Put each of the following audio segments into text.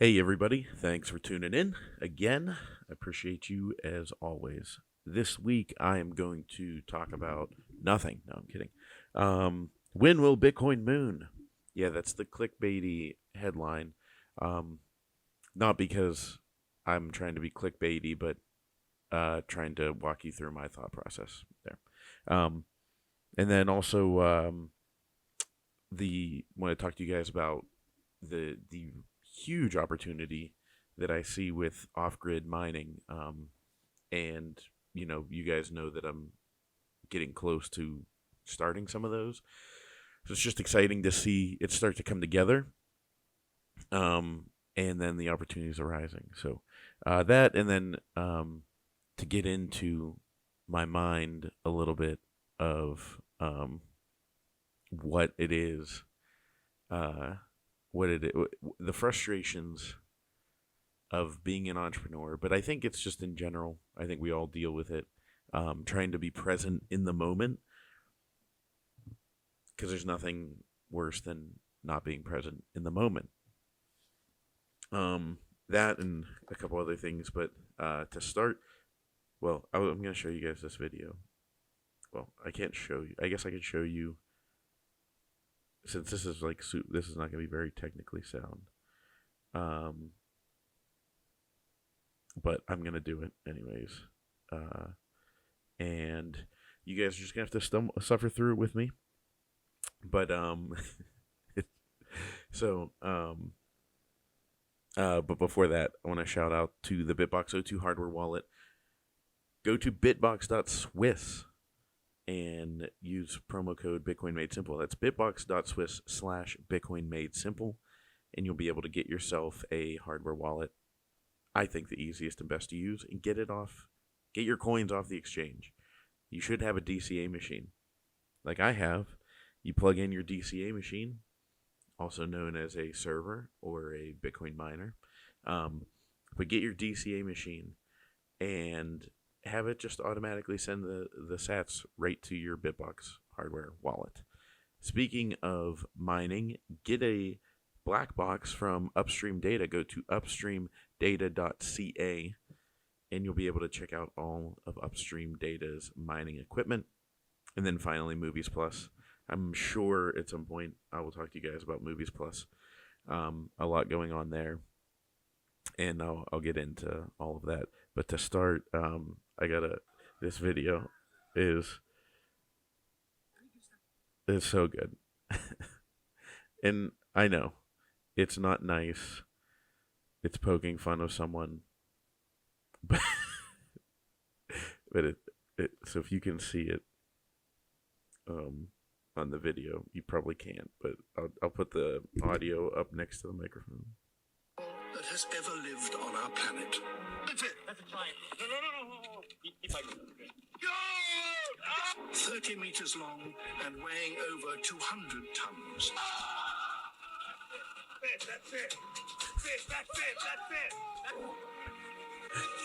Hey, everybody. Thanks for tuning in. Again, I appreciate you as always. This week, I am going to talk about nothing. No, I'm kidding. When will Bitcoin moon? Yeah, that's the clickbaity headline. Um, Not because I'm trying to be clickbaity, but trying to walk you through my thought process there. And then also, want to talk to you guys about the huge opportunity that I see with off grid mining. And you guys know that I'm getting close to starting some of those. So it's just exciting to see it start to come together. And then the opportunities arising. So that, and then to get into my mind a little bit of what it is, uh, the frustrations of being an entrepreneur, but I think it's just in general. I think we all deal with it, trying to be present in the moment, because there's nothing worse than not being present in the moment. That and a couple other things, but to start, well, I'm going to show you guys this video. Well, I can't show you. I guess I can show you, since this is this is not going to be very technically sound. But I'm gonna do it anyways. And you guys are just gonna have to suffer through it with me. But so but before that, I want to shout out to the BitBox02 hardware wallet. Go to bitbox.swiss and use promo code Bitcoin Made Simple. That's bitbox.swiss/Bitcoin Made Simple, and you'll be able to get yourself a hardware wallet. I think the easiest and best to use, and get your coins off the exchange. You should have a DCA machine, like I have. You plug in your DCA machine, also known as a server or a Bitcoin miner. But get your DCA machine and have it just automatically send the sats right to your Bitbox hardware wallet. Speaking of mining, get a black box from Upstream Data. Go to upstreamdata.ca and you'll be able to check out all of Upstream Data's mining equipment. And then finally, Movies Plus. I'm sure at some point I will talk to you guys about Movies Plus. A lot going on there, and I'll get into all of that. But to start, this video is so good. And I know it's not nice. It's poking fun of someone, but so if you can see it on the video, you probably can't, but I'll put the audio up next to the microphone. That has ever lived on our planet. That's it. That's a giant. No. If I could. Go! 30 meters long and weighing over 200 tons. That's it.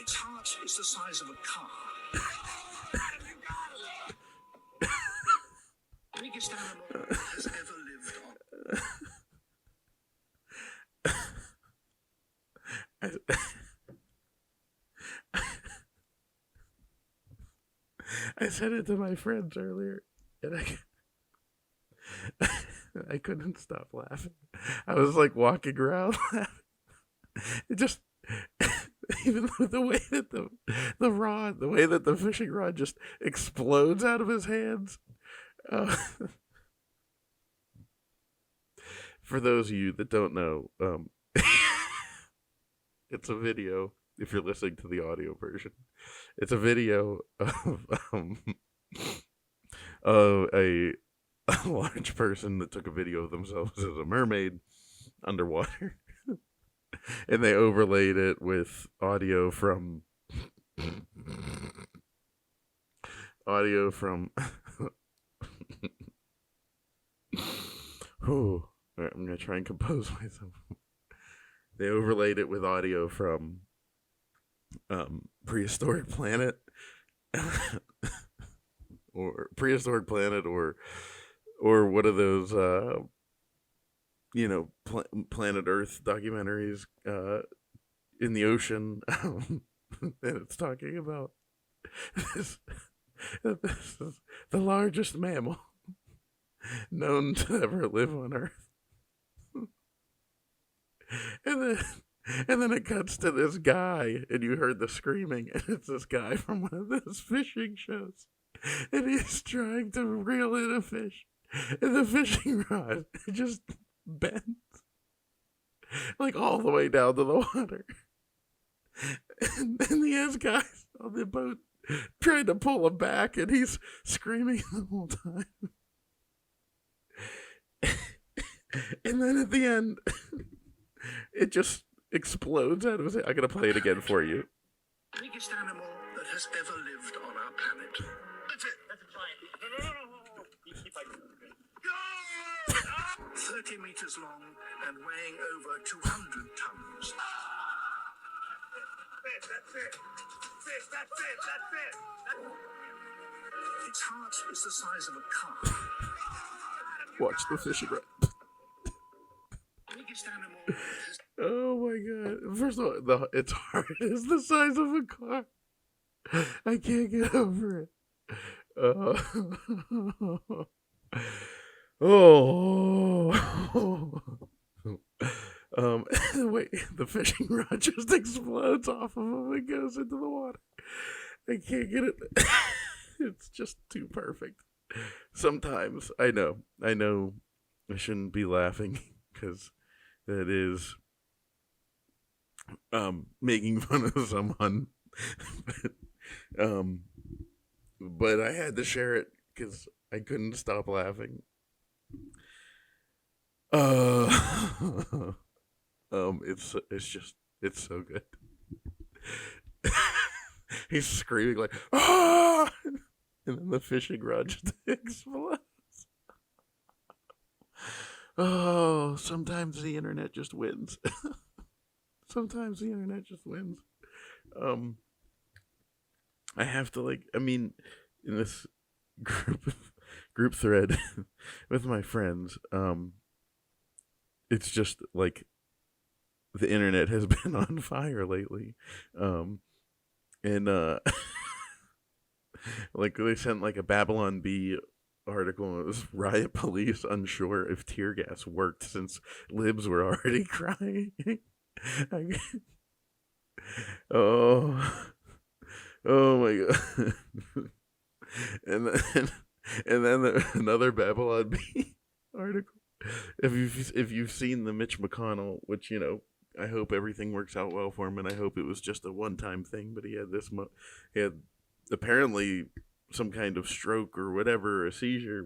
Its heart is the size of a car. Biggest animal that has ever lived on. I said it to my friends earlier, and I couldn't stop laughing. I was like walking around laughing. It just, even the way that the way that the fishing rod just explodes out of his hands. For those of you that don't know, it's a video. If you're listening to the audio version, it's a video of a large person that took a video of themselves as a mermaid underwater, and they overlaid it with audio from Oh, I'm gonna try and compose myself. They overlaid it with audio from Prehistoric Planet, or Prehistoric Planet, or one of those planet Earth documentaries in the ocean, and it's talking about this, this is the largest mammal known to ever live on Earth. And then it cuts to this guy, and you heard the screaming, and it's this guy from one of those fishing shows, and he's trying to reel in a fish, and the fishing rod just bends like all the way down to the water, and then he has guys on the boat trying to pull him back, and he's screaming the whole time. And then at the end, it just explodes out of his head. I'm going to play it again for you. Biggest animal that has ever lived on our planet. That's it. That's a giant. No. If I could. 30 meters long and weighing over 200 tons. That's it. Its heart is the size of a car. Watch the fishing rod. Biggest animal that has Oh my god. First of all, its heart is the size of a car. I can't get over it. Wait, the fishing rod just explodes off of him and goes into the water. I can't get it. It's just too perfect. Sometimes, I know, I shouldn't be laughing, because that is making fun of someone. But I had to share it because I couldn't stop laughing. It's so good. He's screaming like, ah! And then the fishing rod just explodes. Oh, sometimes the internet just wins. Sometimes the internet just wins. I have to in this group thread with my friends, it's just like the internet has been on fire lately. And like they sent like a Babylon Bee article, and it was riot police unsure if tear gas worked since libs were already crying. Oh my god. and then another Babylon Bee article. If you've seen the Mitch McConnell, which I hope everything works out well for him, and I hope it was just a one-time thing, but he had apparently some kind of stroke or whatever, a seizure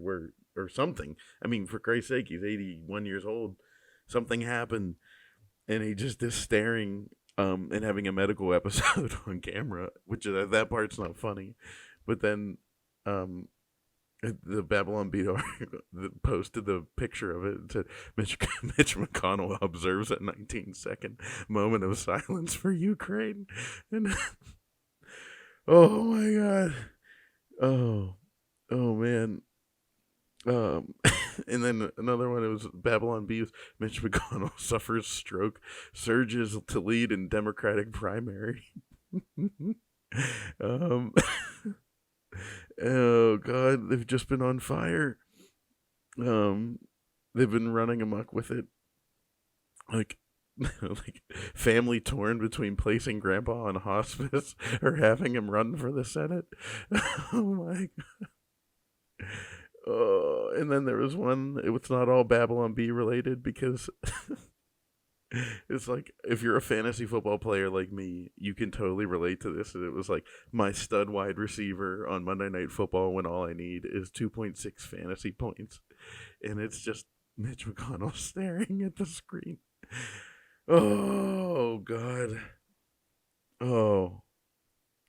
or something. I mean, for Christ's sake, he's 81 years old. Something happened, and he just is staring and having a medical episode on camera, which that part's not funny. But then the Babylon Bee posted the picture of it and said, Mitch McConnell observes a 19-second moment of silence for Ukraine. And oh my god. Oh man. And then another one, it was Babylon Bee. Mitch McConnell suffers stroke, surges to lead in Democratic primary. Oh god, they've just been on fire. They've been running amok with it. Like family torn between placing grandpa on hospice or having him run for the Senate. Oh my god. Oh, and then there was one, it's not all Babylon Bee related, because it's like, if you're a fantasy football player like me, you can totally relate to this. And it was like my stud wide receiver on Monday Night Football when all I need is 2.6 fantasy points. And it's just Mitch McConnell staring at the screen. Oh, God. Oh.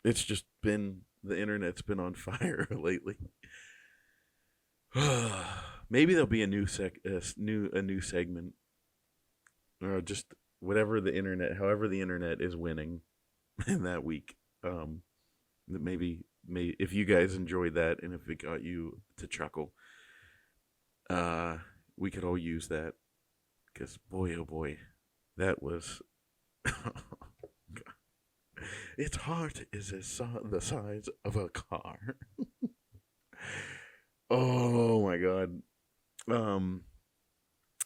It's just been, the internet's been on fire lately. Maybe there'll be a new segment, or just whatever the internet, however the internet is winning in that week. Maybe if you guys enjoyed that and if it got you to chuckle, we could all use that. Because boy, oh boy, that was. Its heart is the size of a car. Oh my god. Um,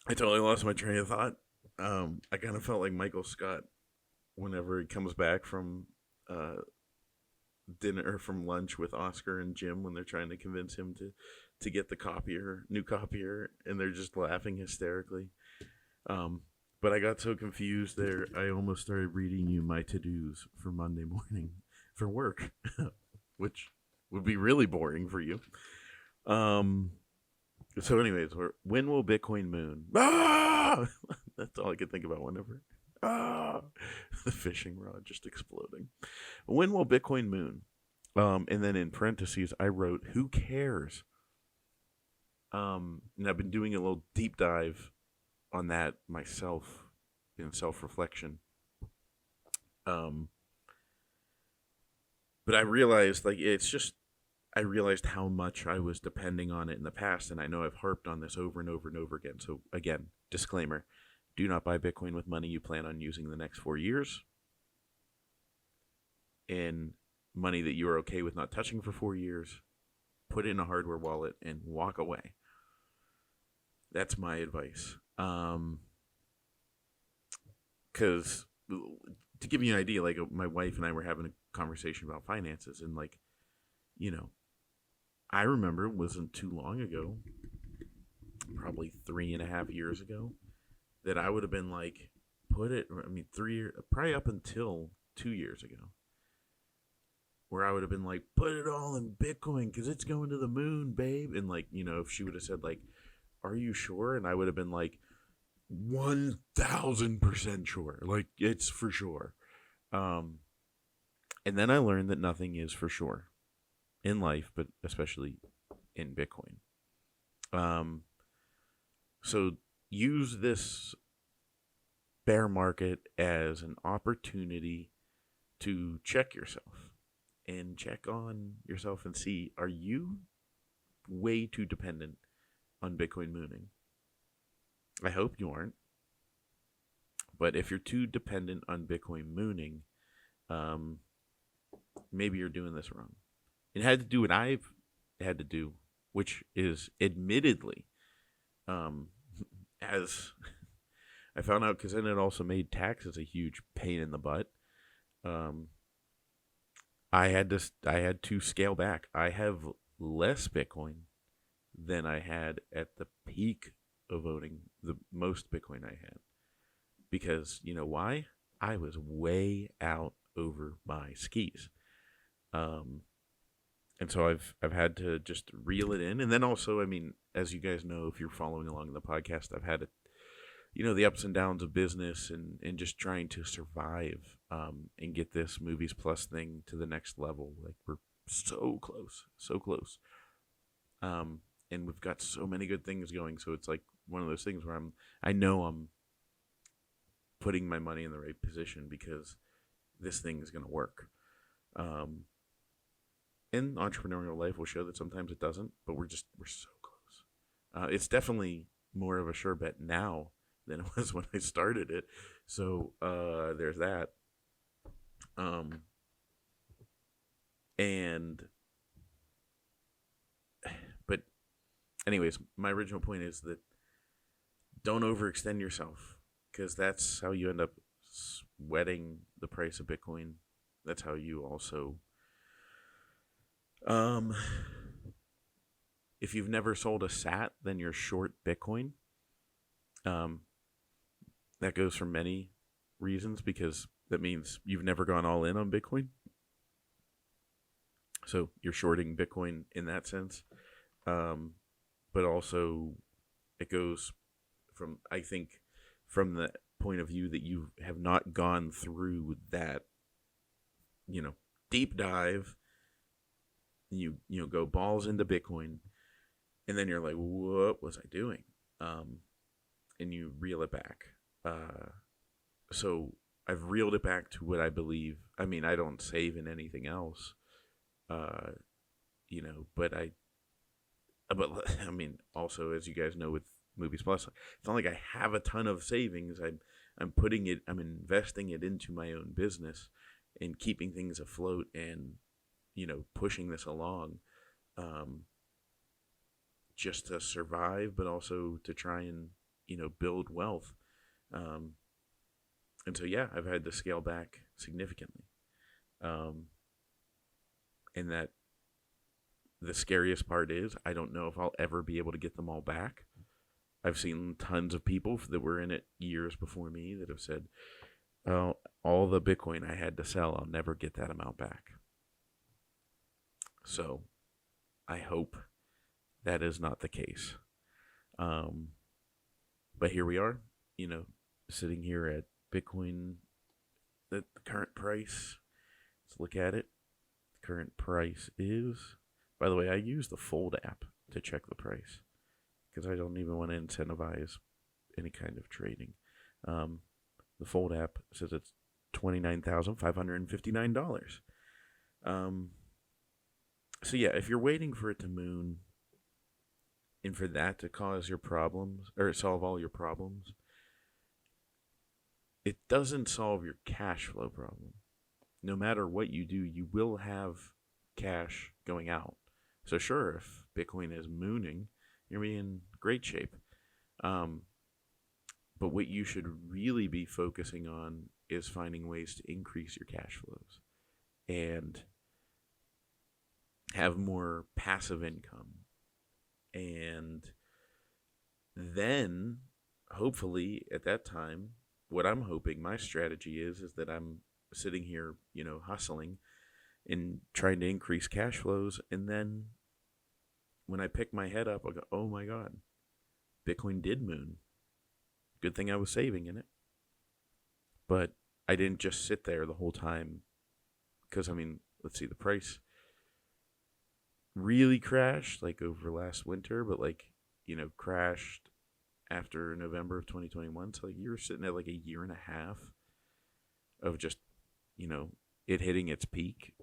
I totally lost my train of thought. I kind of felt like Michael Scott whenever he comes back from dinner or from lunch with Oscar and Jim when they're trying to convince him to get the new copier, and they're just laughing hysterically. But I got so confused there, I almost started reading you my to-dos for Monday morning for work, which would be really boring for you. So anyways, when will Bitcoin moon? Ah! That's all I could think about whenever. Ah! The fishing rod just exploding. When will Bitcoin moon? And then in parentheses, I wrote, who cares? And I've been doing a little deep dive on that myself in self-reflection. But I realized, I realized how much I was depending on it in the past, and I know I've harped on this over and over and over again. So again, disclaimer, do not buy Bitcoin with money you plan on using the next 4 years, and money that you are okay with not touching for 4 years. Put it in a hardware wallet and walk away. That's my advice. Because to give you an idea, like my wife and I were having a conversation about finances, and I remember it wasn't too long ago, probably 3.5 years ago, that I would have been like, probably up until 2 years ago, where I would have been like, put it all in Bitcoin because it's going to the moon, babe. And if she would have said like, are you sure? And I would have been like, 1,000% sure. Like, it's for sure. And then I learned that nothing is for sure in life, but especially in Bitcoin. So use this bear market as an opportunity to check yourself and check on yourself and see, are you way too dependent on Bitcoin mooning? I hope you aren't. But if you're too dependent on Bitcoin mooning, maybe you're doing this wrong. It had to do what I've had to do, which is admittedly, as I found out, because then it also made taxes a huge pain in the butt. I had to scale back. I have less Bitcoin than I had at the peak of owning the most Bitcoin I had. Because, you know why? I was way out over my skis. And so I've had to just reel it in. And then also, I mean, as you guys know, if you're following along the podcast, I've had the ups and downs of business and just trying to survive and get this Movies Plus thing to the next level. Like, we're so close, so close. And we've got so many good things going. So it's like one of those things where I know I'm putting my money in the right position because this thing is going to work. And entrepreneurial life will show that sometimes it doesn't, but we're so close. It's definitely more of a sure bet now than it was when I started it. So there's that. But anyways, my original point is that don't overextend yourself, because that's how you end up sweating the price of Bitcoin. That's how you also, if you've never sold a sat, then you're short Bitcoin. That goes for many reasons, because that means you've never gone all in on Bitcoin. So you're shorting Bitcoin in that sense. But also it goes from, I think, from the point of view that you have not gone through that, deep dive. You go balls into Bitcoin, and then you're like, what was I doing? And you reel it back. So I've reeled it back to what I believe. I mean, I don't save in anything else, but I mean, also, as you guys know, with Movies Plus. It's not like I have a ton of savings. I'm investing it into my own business and keeping things afloat and, pushing this along, just to survive, but also to try and, build wealth. And so, yeah, I've had to scale back significantly. And that the scariest part is I don't know if I'll ever be able to get them all back. I've seen tons of people that were in it years before me that have said, "Oh, all the Bitcoin I had to sell, I'll never get that amount back." So I hope that is not the case. But here we are, sitting here at Bitcoin, the current price. Let's look at it. The current price is, by the way, I use the Fold app to check the price because I don't even want to incentivize any kind of trading. The Fold app says it's $29,559. So yeah, if you're waiting for it to moon and for that to cause your problems or solve all your problems, it doesn't solve your cash flow problem. No matter what you do, you will have cash going out. So sure, if Bitcoin is mooning, you're in great shape. But what you should really be focusing on is finding ways to increase your cash flows and have more passive income. And then, hopefully, at that time, what I'm hoping my strategy is that I'm sitting here, hustling and trying to increase cash flows. And then when I pick my head up, I'll go, oh my God, Bitcoin did moon. Good thing I was saving in it. But I didn't just sit there the whole time. Because, let's see, the price really crashed like over last winter, but crashed after November of 2021. So you were sitting at like a year and a half of just, it hitting its peak.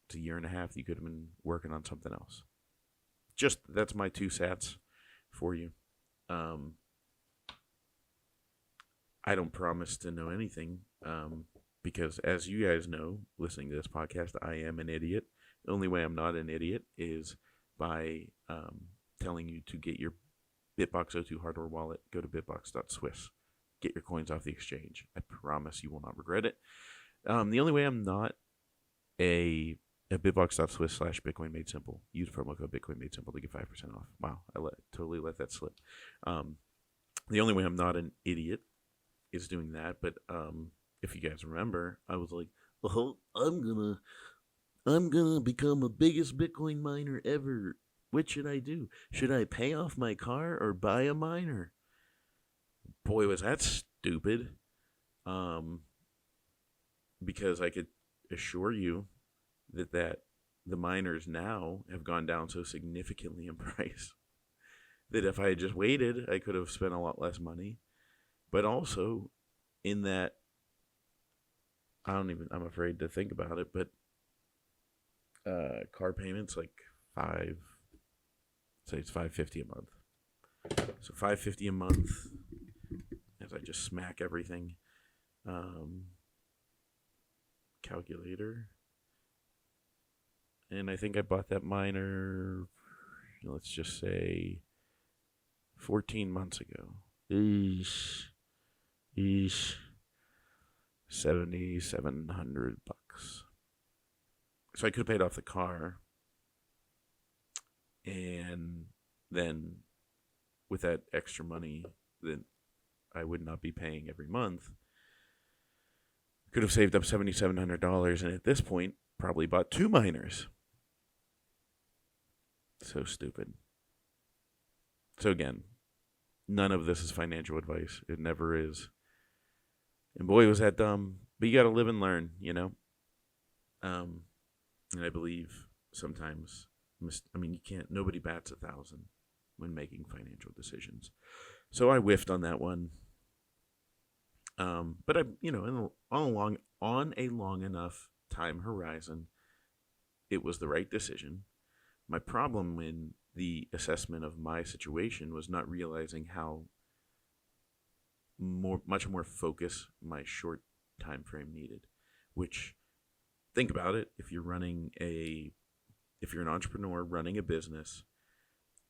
It's a year and a half. You could have been working on something else. Just, that's my 2 cents for you. I don't promise to know anything, because as you guys know, listening to this podcast, I am an idiot. The only way I'm not an idiot is by telling you to get your BitBox02 hardware wallet. Go to bitbox.swiss. Get your coins off the exchange. I promise you will not regret it. The only way I'm not a bitbox.swiss/Bitcoin Made Simple. Use promo code Bitcoin Made Simple to get 5% off. Wow, I totally let that slip. The only way I'm not an idiot is doing that. But if you guys remember, I was like, oh, I'm gonna become the biggest Bitcoin miner ever. What should I do? Should I pay off my car or buy a miner? Boy, was that stupid. Because I could assure you that the miners now have gone down so significantly in price that if I had just waited, I could have spent a lot less money. But also, in that, I'm afraid to think about it, but car payments it's $550 a month. So $550 a month as I just smack everything. Calculator. And I think I bought that miner, let's just say 14 months ago. $7,700. So I could have paid off the car, and then with that extra money that I would not be paying every month, could have saved up $7,700, and at this point probably bought 2 miners. So stupid. So again, none of this is financial advice. It never is. And boy, was that dumb. But you got to live and learn, And I believe sometimes, you can't, nobody bats 1,000 when making financial decisions. So I whiffed on that one. But I, on a long enough time horizon, it was the right decision. My problem the assessment of my situation was not realizing how much more focus my short time frame needed. Which, think about it, if you're an entrepreneur running a business,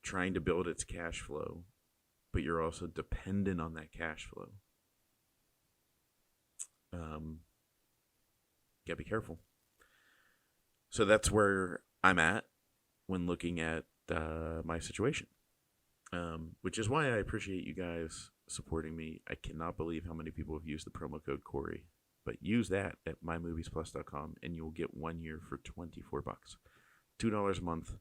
trying to build its cash flow, but you're also dependent on that cash flow. Gotta be careful. So that's where I'm at when looking at my situation, which is why I appreciate you guys supporting me. I cannot believe how many people have used the promo code Cory, but use that at mymoviesplus.com and you'll get 1 year for $24, $2 a month.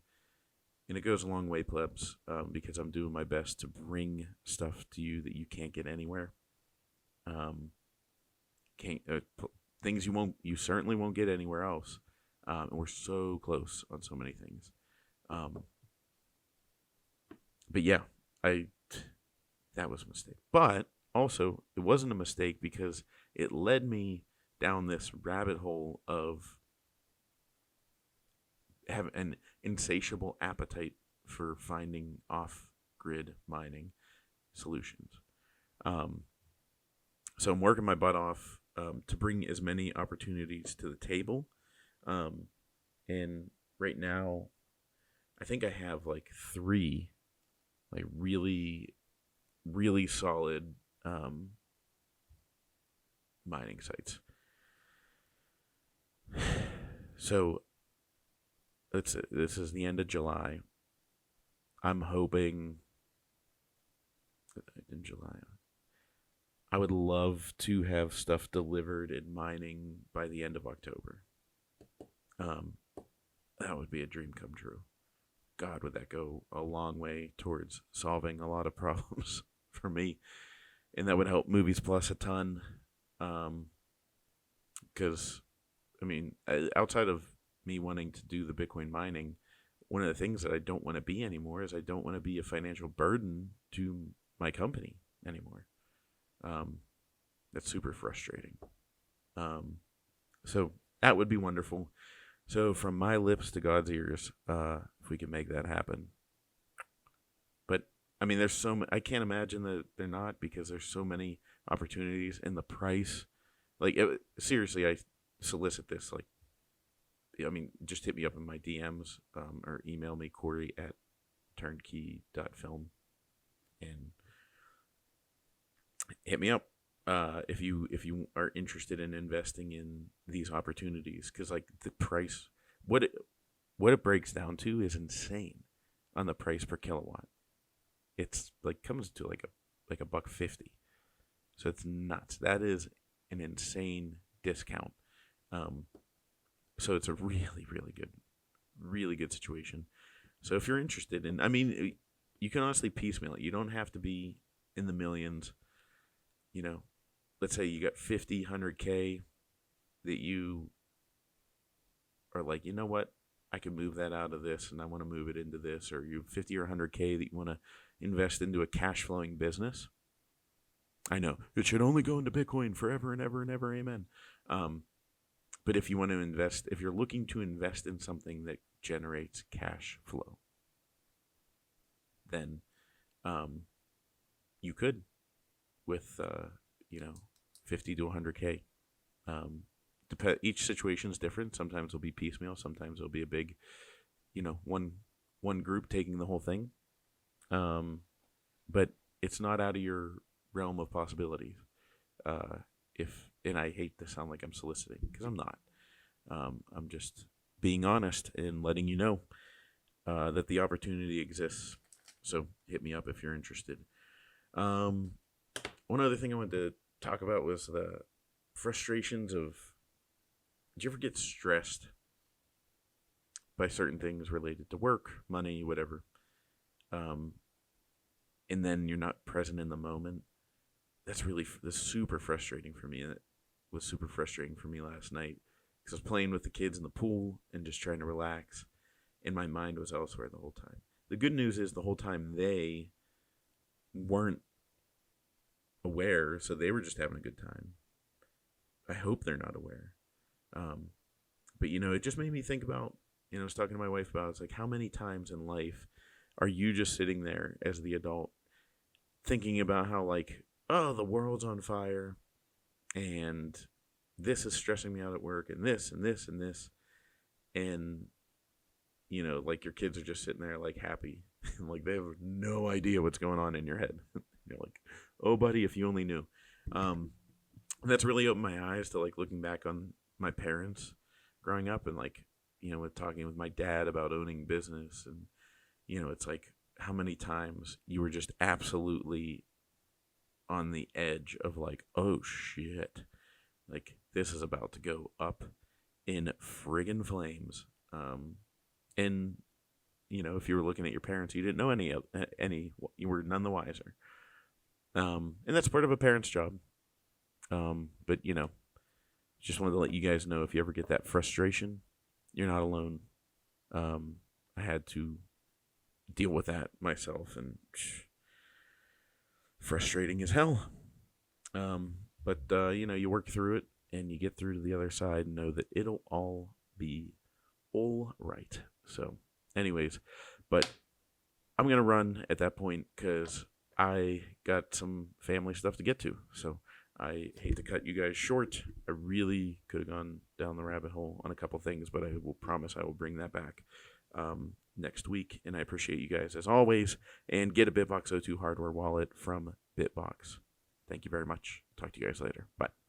And it goes a long way, plebs, because I'm doing my best to bring stuff to you that you can't get anywhere. Things you certainly won't get anywhere else. And we're so close on so many things. But yeah, that was a mistake. But also, it wasn't a mistake because it led me down this rabbit hole of have an insatiable appetite for finding off-grid mining solutions. So I'm working my butt off to bring as many opportunities to the table. And right now, I think I have like 3 like really, really solid mining sites. So this is the end of July. I'm hoping in July. I would love to have stuff delivered in mining by the end of October. That would be a dream come true. God, would that go a long way towards solving a lot of problems for me, and that would help Movies Plus a ton. Because, I mean, outside of me wanting to do the Bitcoin mining, one of the things that I don't want to be anymore is I don't want to be a financial burden to my company anymore. That's super frustrating. So that would be wonderful. So from my lips to God's ears, if we can make that happen. But I mean, there's I can't imagine that they're not, because there's so many opportunities, and the price. Like, seriously, I solicit this. Like, I mean, just hit me up in my DMs or email me, Cory at turnkey.film, and hit me up if you are interested in investing in these opportunities, because like the price, what it breaks down to is insane on the price per kilowatt. It's like comes to like a $1.50, so it's nuts. That is an insane discount. So it's a really really good situation. So if you're interested in, I mean, you can honestly piecemeal it. You don't have to be in the millions. You know, let's say you got 50, 100K that you are like, you know what, I can move that out of this and I want to move it into this, or you have 50 or 100K that you want to invest into a cash flowing business. I know it should only go into Bitcoin forever and ever and ever. Amen. But if you want to invest, if you're looking to invest in something that generates cash flow, then you could, with 50 to 100K. Each situation is different. Sometimes it'll be piecemeal. Sometimes it'll be a big, one group taking the whole thing. But it's not out of your realm of possibilities. And I hate to sound like I'm soliciting, because I'm not. I'm just being honest and letting you know that the opportunity exists. So hit me up if you're interested. One other thing I wanted to talk about was the frustrations of, did you ever get stressed by certain things related to work, money, whatever, and then you're not present in the moment? That's super frustrating for me. And it was super frustrating for me last night, because I was playing with the kids in the pool and just trying to relax, and my mind was elsewhere the whole time. The good news is the whole time they weren't aware, so they were just having a good time. I hope they're not aware. But it just made me think about, I was talking to my wife about, it's like, how many times in life are you just sitting there as the adult thinking about how, like, oh, the world's on fire and this is stressing me out at work and this and this and this. And, you know, like your kids are just sitting there like happy. Like they have no idea what's going on in your head. You're like, oh, buddy, if you only knew. That's really opened my eyes to like looking back on my parents growing up and like, you know, with talking with my dad about owning business. And, you know, it's like how many times you were just absolutely on the edge of like, oh shit, like this is about to go up in friggin' flames. And you know, if you were looking at your parents, you didn't know any, you were none the wiser. And that's part of a parent's job. But you know, just wanted to let you guys know if you ever get that frustration, you're not alone. I had to deal with that myself, and frustrating as hell. But you know, you work through it and you get through to the other side and know that it'll all be all right. So, anyways, but I'm going to run at that point because I got some family stuff to get to. So, I hate to cut you guys short. I really could have gone down the rabbit hole on a couple things, but I will promise I will bring that back next week. And I appreciate you guys as always. And get a BitBox O2 hardware wallet from BitBox. Thank you very much. Talk to you guys later. Bye.